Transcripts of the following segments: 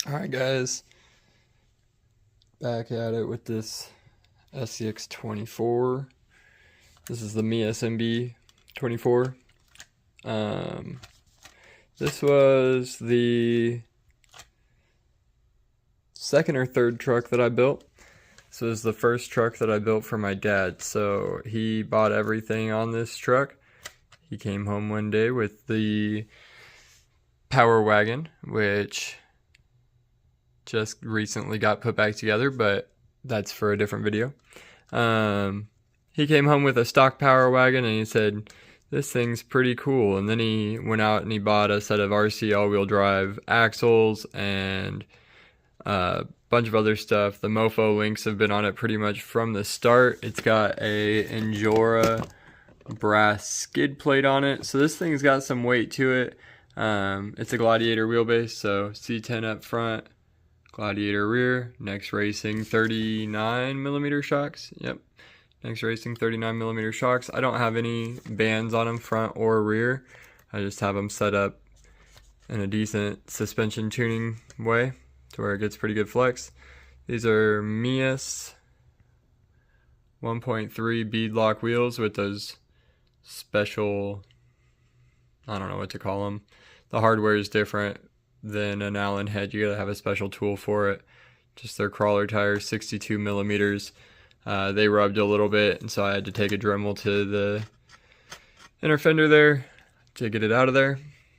Alright guys, back at it with this SCX24. This is the MEUS MB24. This was the second or third truck that I built. This was the first truck that I built for my dad. So he bought everything on this truck. He came home one day with the Power Wagon, which just recently got put back together, but that's for a different video. He came home with a stock Power Wagon and he said, this thing's pretty cool. And then he went out and he bought a set of RC all-wheel drive axles and a bunch of other stuff. The mofo links have been on it pretty much from the start. It's got a Injora brass skid plate on it, so this thing's got some weight to it. It's a Gladiator wheelbase, so C10 up front, Gladiator rear, Next Racing 39mm shocks. Yep, Next Racing 39mm shocks. I don't have any bands on them front or rear. I just have them set up in a decent suspension tuning way to where it gets pretty good flex. These are MEUS 1.3 beadlock wheels with those special, I don't know what to call them. The hardware is different than an Allen head. You gotta have a special tool for it. Just their crawler tires, 62mm. They rubbed a little bit, and so I had to take a Dremel to the inner fender there to get it out of there.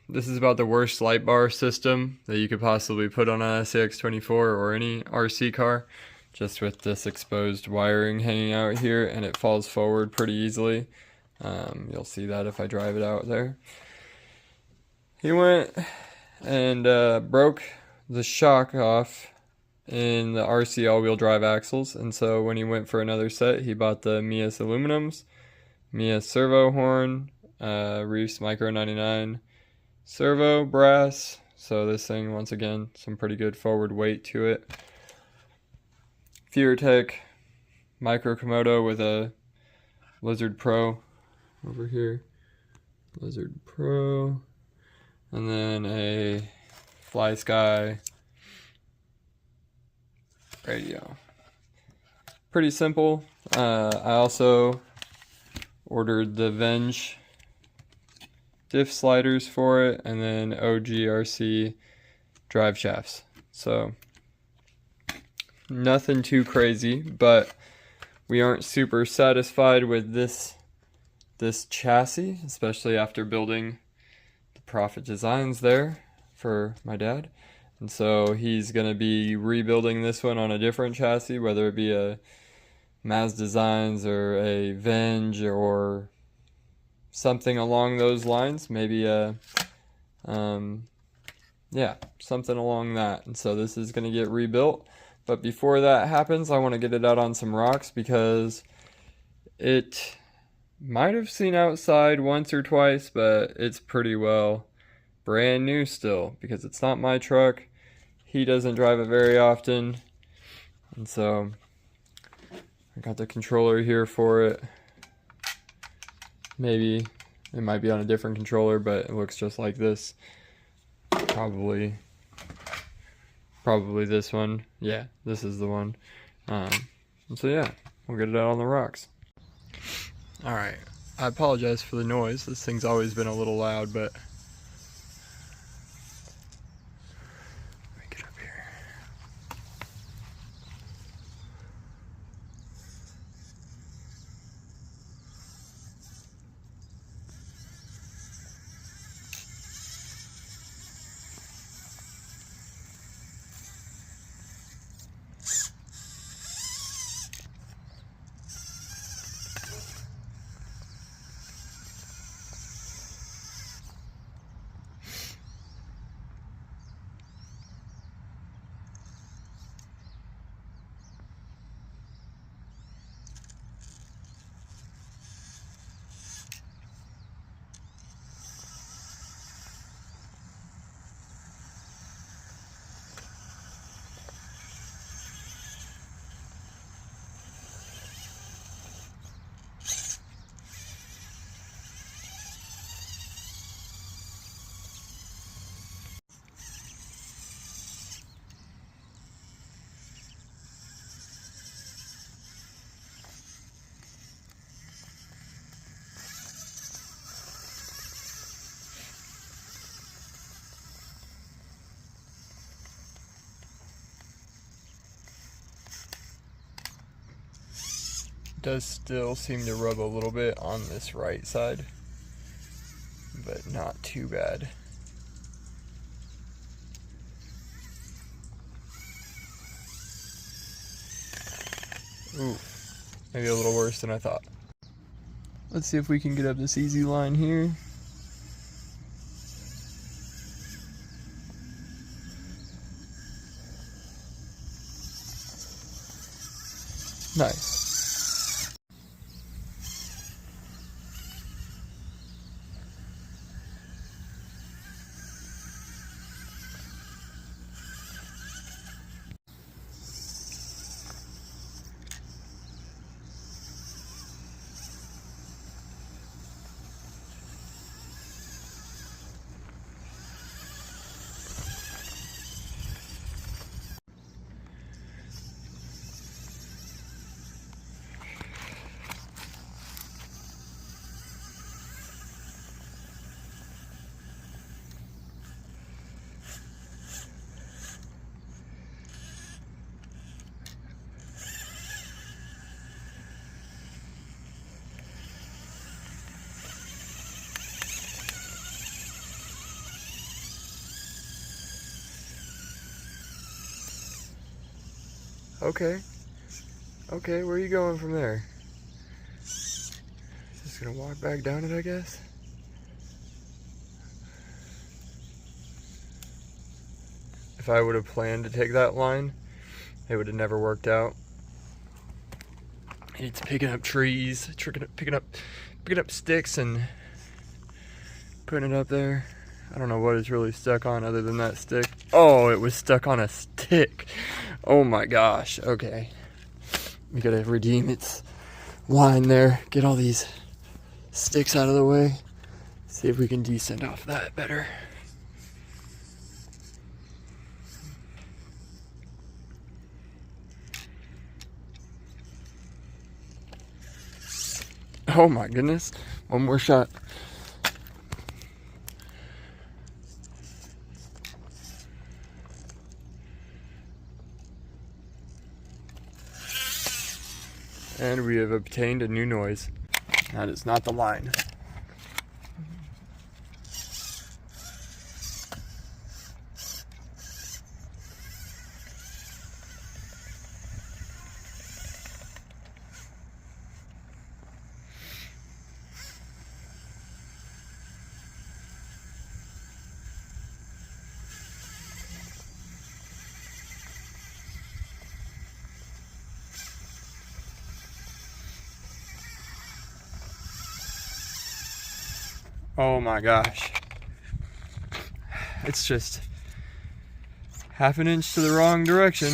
This is about the worst light bar system that you could possibly put on an SCX24 or any RC car, just with this exposed wiring hanging out here, and it falls forward pretty easily. You'll see that if I drive it out there. He went and broke the shock off in the RC all-wheel drive axles, and so when he went for another set, he bought the MEUS aluminums, MEUS servo horn, Reefs Micro 99 servo brass. So this thing, once again, some pretty good forward weight to it. FearTech Micro Komodo with a Lizard Pro over here, Lizard Pro, and then a Fly Sky radio. Pretty simple. I also ordered the Venge diff sliders for it, and then OGRC drive shafts. So nothing too crazy, but we aren't super satisfied with this chassis, especially after building the Prophet designs there for my dad. And so he's going to be rebuilding this one on a different chassis, whether it be a Maz Designs or a Venge or something along those lines. Maybe yeah, something along that. And so this is going to get rebuilt. But before that happens, I want to get it out on some rocks, because it might have seen outside once or twice, but it's pretty well brand new still, because it's not my truck. He doesn't drive it very often, and so I got the controller here for it. Maybe it might be on a different controller, but it looks just like this. Probably this one. Yeah, this is the one. So yeah, we'll get it out on the rocks. Alright, I apologize for the noise. This thing's always been a little loud, but let me get up here. does still seem to rub a little bit on this right side, but not too bad. Ooh, maybe a little worse than I thought. Let's see if we can get up this easy line here. Nice. Okay. Okay, where are you going from there? Just gonna walk back down it, I guess? If I would have planned to take that line, it would have never worked out. It's picking up trees, picking up sticks and putting it up there. I don't know what it's really stuck on other than that stick. Oh, it was stuck on a stick. Oh my gosh, okay. We gotta redeem its line there, get all these sticks out of the way. See if we can descend off that better. Oh my goodness, one more shot. And we have obtained a new noise. That is not the line. Oh my gosh. It's just half an inch to the wrong direction.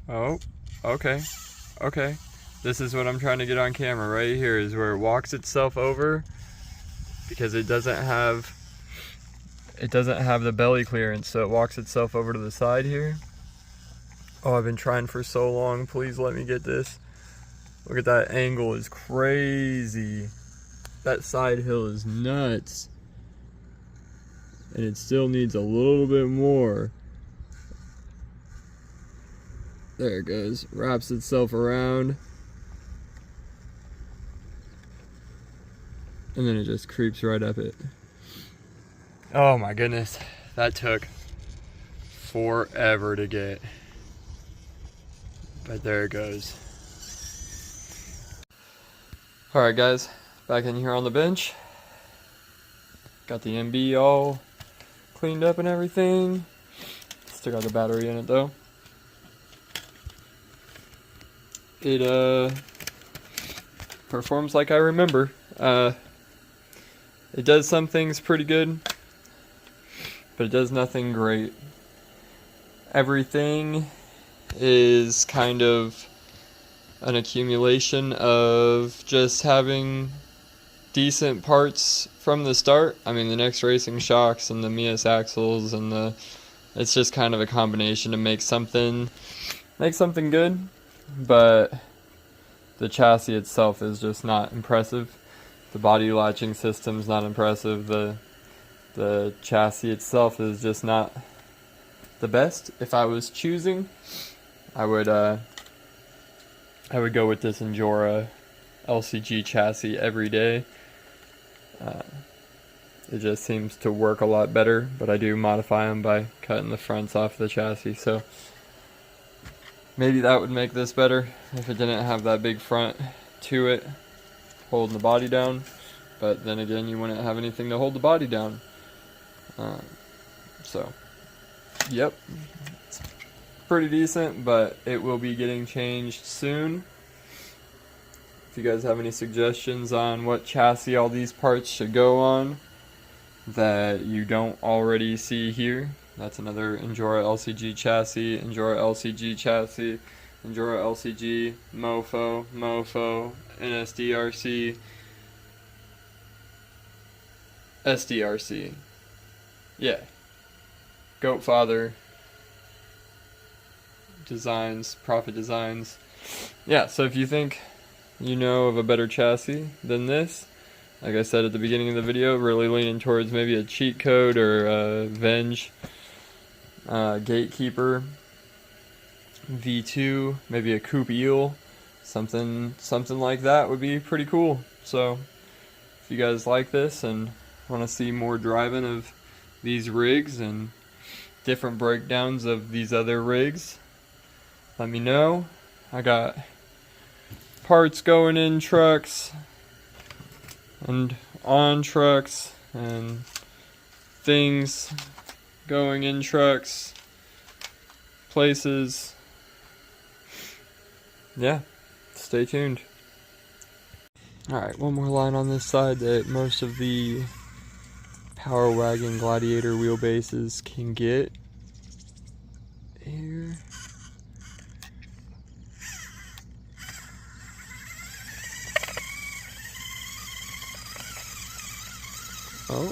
Oh, okay. Okay. This is what I'm trying to get on camera right here, is where it walks itself over because it doesn't have the belly clearance, so it walks itself over to the side here. Oh, I've been trying for so long. Please let me get this. Look at that angle, is crazy. That side hill is nuts. And it still needs a little bit more. There it goes, wraps itself around. And then it just creeps right up it. Oh my goodness, that took forever to get. But there it goes. Alright guys, back in here on the bench. Got the MB all cleaned up and everything. Still got the battery in it though. It performs like I remember. It does some things pretty good, but it does nothing great. Everything is kind of an accumulation of just having decent parts from the start. I mean, the Next Racing shocks and the MEUS axles and it's just kind of a combination to make something good, but the chassis itself is just not impressive. The body latching system's not impressive. The chassis itself is just not the best. If I was choosing, I would go with this Endura LCG chassis every day. It just seems to work a lot better, but I do modify them by cutting the fronts off the chassis, so maybe that would make this better if it didn't have that big front to it holding the body down. But then again, you wouldn't have anything to hold the body down. So, yep, it's pretty decent, but it will be getting changed soon. If you guys have any suggestions on what chassis all these parts should go on that you don't already see here, that's another Endura LCG chassis, Endura LCG chassis, Endura LCG, Mofo, NSDRC, SDRC. Yeah. Goatfather Designs, Profit Designs. Yeah, so if you think you know of a better chassis than this, like I said at the beginning of the video, really leaning towards maybe a cheat code or a Venge Gatekeeper V2, maybe a Coupe Eel, something like that would be pretty cool. So if you guys like this and want to see more driving of these rigs and different breakdowns of these other rigs, let me know. I got parts going in trucks and on trucks and things going in trucks, places. Yeah, stay tuned. Alright, one more line on this side that most of the Power Wagon Gladiator wheelbases can get. Here. Oh.